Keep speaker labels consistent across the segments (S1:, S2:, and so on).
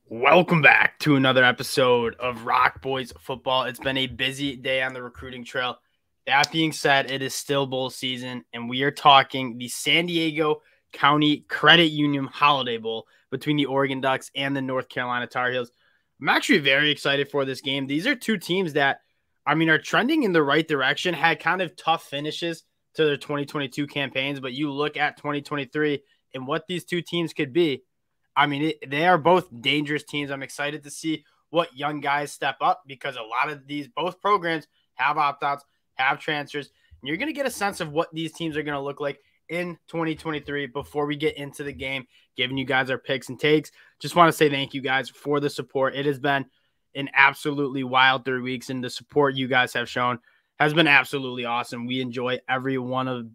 S1: Welcome back to another episode of ROC Boys Football. It's been a busy day on the recruiting trail. That being said, it is still bowl season, and we are talking the San Diego County Credit Union Holiday Bowl between the Oregon Ducks and the North Carolina Tar Heels. I'm actually very excited for this game. These are two teams that, are trending in the right direction, had kind of tough finishes to their 2022 campaigns, but you look at 2023 and what these two teams could be. They are both dangerous teams. I'm excited to see what young guys step up because a lot of both programs have opt-outs, have transfers, and you're going to get a sense of what these teams are going to look like in 2023 before we get into the game, giving you guys our picks and takes. Just want to say thank you guys for the support. It has been an absolutely wild 3 weeks, and the support you guys have shown has been absolutely awesome. We enjoy everyone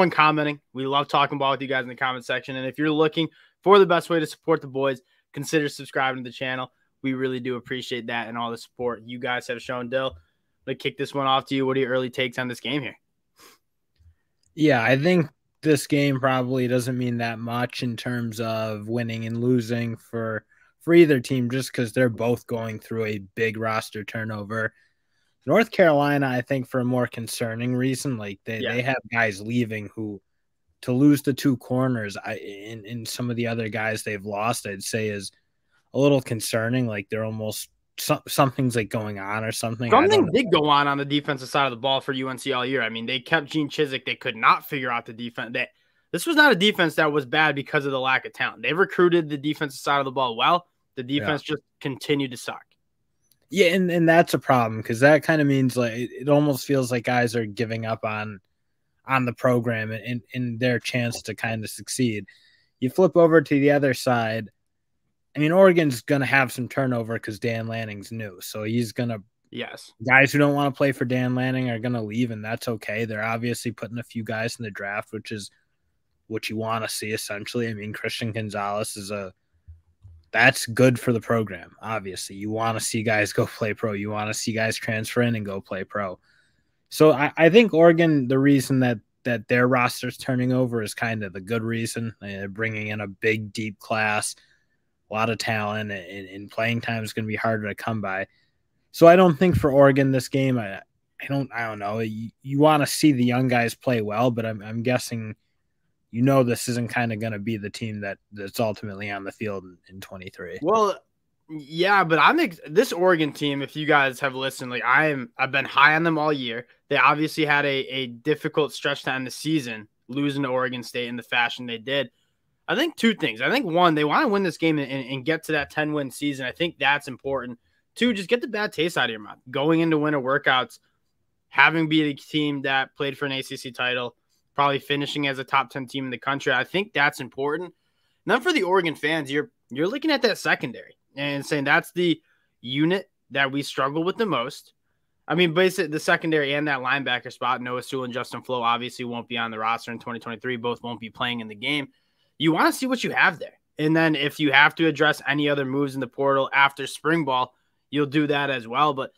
S1: commenting. We love talking ball with you guys in the comment section, and if you're looking for the best way to support the boys, consider subscribing to the channel. We really do appreciate that and all the support you guys have shown. Dill, I'm going to kick this one off to you. What are your early takes on this game here?
S2: Yeah, I think this game probably doesn't mean that much in terms of winning and losing for either team, just because they're both going through a big roster turnover. North Carolina, I think, for a more concerning reason, like they have guys leaving who – to lose the two corners in some of the other guys they've lost, I'd say is a little concerning. Like they're almost something's like going on or something.
S1: Something did go on the defensive side of the ball for UNC all year. I mean, they kept Gene Chizik. They could not figure out the defense. This was not a defense that was bad because of the lack of talent. They recruited the defensive side of the ball well. The defense just continued to suck.
S2: Yeah, and that's a problem because that kind of means like it almost feels like guys are giving up on the program and in their chance to kind of succeed. You flip over to the other side. I mean, Oregon's going to have some turnover because Dan Lanning's new. So he's going to – guys who don't want to play for Dan Lanning are going to leave, and that's okay. They're obviously putting a few guys in the draft, which is what you want to see essentially. I mean, Christian Gonzalez that's good for the program, obviously. You want to see guys go play pro. You want to see guys transfer in and go play pro. So I think Oregon, the reason that their roster's turning over is kind of the good reason. They're bringing in a big, deep class, a lot of talent, and playing time is going to be harder to come by. So I don't think for Oregon this game, I don't know. You want to see the young guys play well, but I'm guessing this isn't kind of going to be the team that's ultimately on the field in 23.
S1: Well, yeah, but this Oregon team, if you guys have listened, like I've been high on them all year. They obviously had a difficult stretch to end the season, losing to Oregon State in the fashion they did. I think two things. I think one, they want to win this game and get to that 10-win season. I think that's important. Two, just get the bad taste out of your mouth. Going into winter workouts, having be a team that played for an ACC title, probably finishing as a top 10 team in the country. I think that's important. And then for the Oregon fans, you're looking at that secondary and saying that's the unit that we struggle with the most. I mean, basically the secondary and that linebacker spot, Noah Sewell and Justin Flo obviously won't be on the roster in 2023. Both won't be playing in the game. You want to see what you have there. And then if you have to address any other moves in the portal after spring ball, you'll do that as well. But,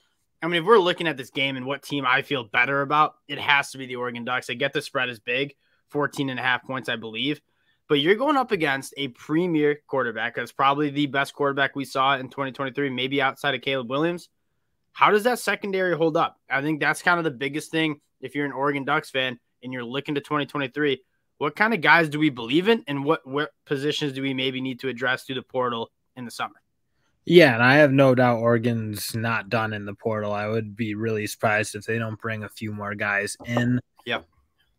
S1: I mean, if we're looking at this game and what team I feel better about, it has to be the Oregon Ducks. I get the spread is big, 14.5 points, I believe. But you're going up against a premier quarterback. That's probably the best quarterback we saw in 2023, maybe outside of Caleb Williams. How does that secondary hold up? I think that's kind of the biggest thing if you're an Oregon Ducks fan and you're looking to 2023. What kind of guys do we believe in, and what positions do we maybe need to address through the portal in the summer?
S2: Yeah, and I have no doubt Oregon's not done in the portal. I would be really surprised if they don't bring a few more guys in.
S1: Yep.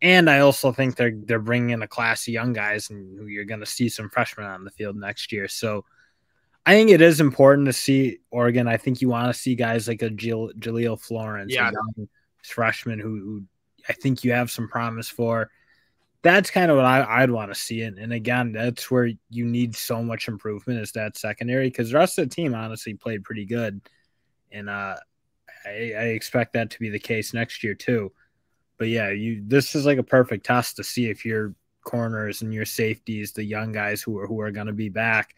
S2: And I also think they're bringing in a class of young guys, and you're going to see some freshmen on the field next year. So I think it is important to see Oregon. I think you want to see guys like a Jaleel Florence, a young freshman who I think you have some promise for. That's kind of what I'd want to see. And again, that's where you need so much improvement is that secondary, because the rest of the team honestly played pretty good. And I expect that to be the case next year too. But yeah, this is like a perfect test to see if your corners and your safeties, the young guys who are going to be back,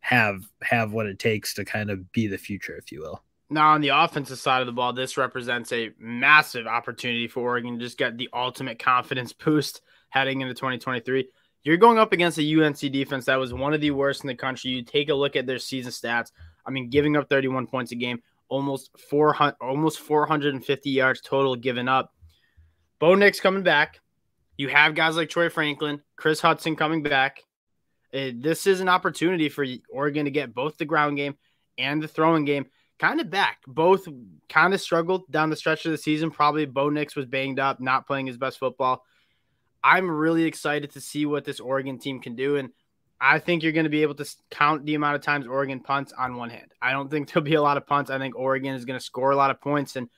S2: have what it takes to kind of be the future, if you will.
S1: Now, on the offensive side of the ball, this represents a massive opportunity for Oregon to just get the ultimate confidence boost heading into 2023. You're going up against a UNC defense that was one of the worst in the country. You take a look at their season stats. I mean, giving up 31 points a game, almost 450 yards total given up. Bo Nix coming back. You have guys like Troy Franklin, Chris Hudson coming back. This is an opportunity for Oregon to get both the ground game and the throwing game kind of back. Both kind of struggled down the stretch of the season. Probably Bo Nix was banged up, not playing his best football. I'm really excited to see what this Oregon team can do, and I think you're going to be able to count the amount of times Oregon punts on one hand. I don't think there'll be a lot of punts. I think Oregon is going to score a lot of points, and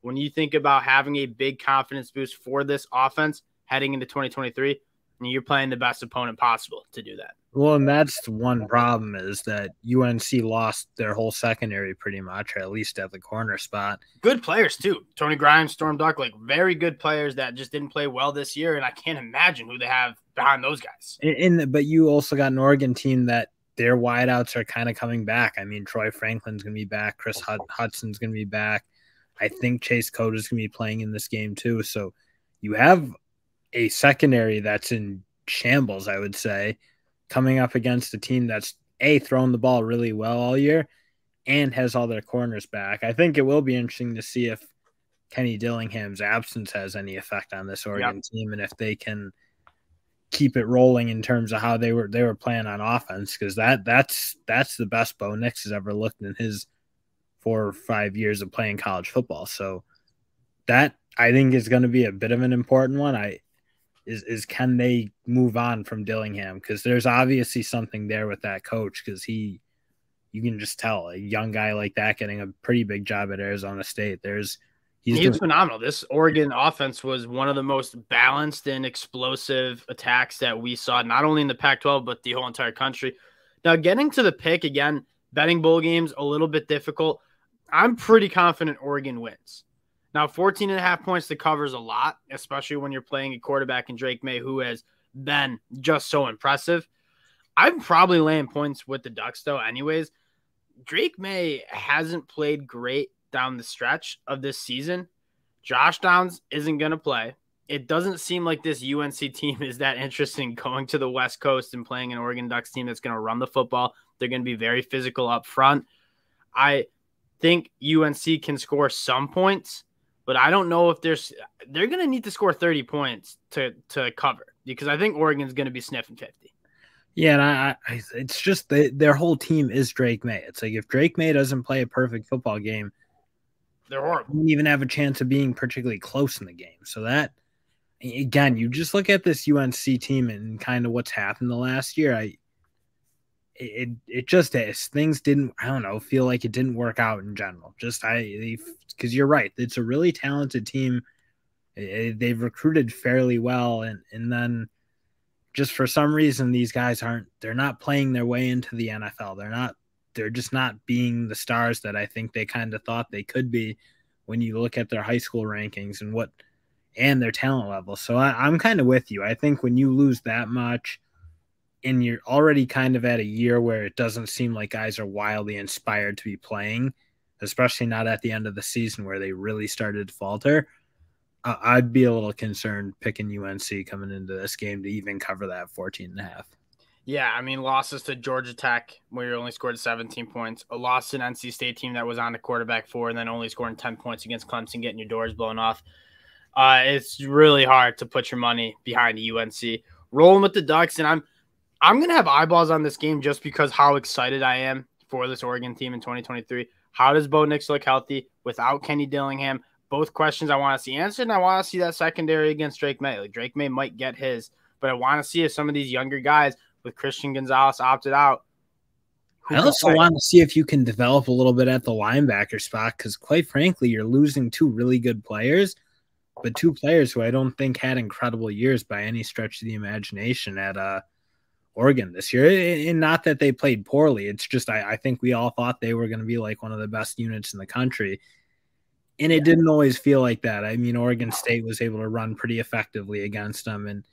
S1: when you think about having a big confidence boost for this offense heading into 2023, you're playing the best opponent possible to do that.
S2: Well, and that's one problem is that UNC lost their whole secondary pretty much, or at least at the corner spot.
S1: Good players, too. Tony Grimes, Storm Duck, like very good players that just didn't play well this year, and I can't imagine who they have behind those guys.
S2: But you also got an Oregon team that their wideouts are kind of coming back. I mean, Troy Franklin's going to be back. Chris Hudson's going to be back. I think Chase Cota is going to be playing in this game, too. So you have a secondary that's in shambles, I would say, coming up against a team that's thrown the ball really well all year and has all their corners back. I think it will be interesting to see if Kenny Dillingham's absence has any effect on this Oregon team and if they can keep it rolling in terms of how they were playing on offense, because that's the best Bo Nix has ever looked in his 4 or 5 years of playing college football. So that I think is going to be a bit of an important one. Is can they move on from Dillingham? Because there's obviously something there with that coach, because you can just tell a young guy like that getting a pretty big job at Arizona State. He's
S1: phenomenal. This Oregon offense was one of the most balanced and explosive attacks that we saw, not only in the Pac-12, but the whole entire country. Now, getting to the pick, again, betting bowl games, a little bit difficult. I'm pretty confident Oregon wins. Now, 14.5 points to cover is a lot, especially when you're playing a quarterback in Drake May who has been just so impressive. I'm probably laying points with the Ducks, though, anyways. Drake May hasn't played great down the stretch of this season. Josh Downs isn't going to play. It doesn't seem like this UNC team is that interesting going to the West Coast and playing an Oregon Ducks team that's going to run the football. They're going to be very physical up front. I think UNC can score some points, but I don't know if they're going to need to score 30 points to cover, because I think Oregon's going to be sniffing 50.
S2: Yeah, and it's just their whole team is Drake May. It's like if Drake May doesn't play a perfect football game,
S1: they're horrible.
S2: They don't even have a chance of being particularly close in the game. So that, again, you just look at this UNC team and kind of what's happened the last year. It just is. Things didn't, I don't know, feel like it didn't work out in general. Because you're right. It's a really talented team. They've recruited fairly well. And then just for some reason, these guys they're not playing their way into the NFL. They're just not being the stars that I think they kind of thought they could be when you look at their high school rankings and their talent level. So I'm kind of with you. I think when you lose that much and you're already kind of at a year where it doesn't seem like guys are wildly inspired to be playing, especially not at the end of the season where they really started to falter, I'd be a little concerned picking UNC coming into this game to even cover that 14.5.
S1: Yeah, I mean, losses to Georgia Tech, where you only scored 17 points. A loss to an NC State team that was on the quarterback for, and then only scoring 10 points against Clemson, getting your doors blown off. It's really hard to put your money behind UNC. Rolling with the Ducks, and I'm going to have eyeballs on this game just because how excited I am for this Oregon team in 2023. How does Bo Nix look healthy without Kenny Dillingham? Both questions I want to see answered, and I want to see that secondary against Drake May. Like, Drake May might get his, but I want to see if some of these younger guys – with Christian Gonzalez opted out.
S2: I also want to see if you can develop a little bit at the linebacker spot, because quite frankly, you're losing two really good players, but two players who I don't think had incredible years by any stretch of the imagination at Oregon this year. And not that they played poorly. It's just I think we all thought they were going to be like one of the best units in the country. And it didn't always feel like that. I mean, Oregon State was able to run pretty effectively against them, and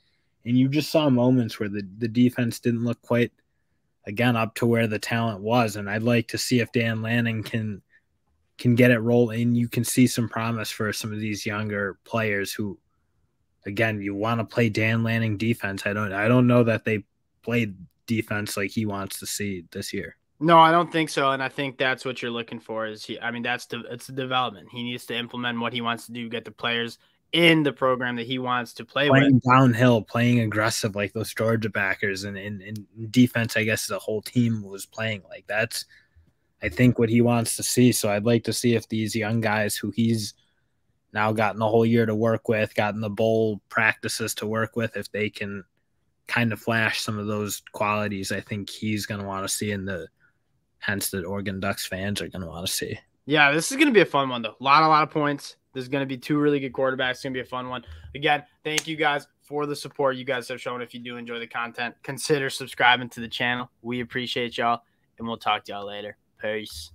S2: you just saw moments where the defense didn't look quite, again, up to where the talent was. And I'd like to see if Dan Lanning can get it rolling. You can see some promise for some of these younger players who again, you want to play Dan Lanning defense. I don't know that they played defense like he wants to see this year.
S1: No, I don't think so, and I think that's what you're looking for. It's the development. He needs to implement what he wants to do, get the players in the program that he wants to play
S2: playing
S1: with.
S2: Downhill, playing aggressive like those Georgia backers, and in defense, I guess the whole team was playing like that's, I think, what he wants to see. So I'd like to see if these young guys who he's now gotten the whole year to work with, gotten the bowl practices to work with, if they can kind of flash some of those qualities, I think he's going to want to see, and hence the Oregon Ducks fans are going to want to see.
S1: Yeah, this is going to be a fun one, though. A lot of points. There's going to be two really good quarterbacks. It's going to be a fun one. Again, thank you guys for the support you guys have shown. If you do enjoy the content, consider subscribing to the channel. We appreciate y'all, and we'll talk to y'all later. Peace.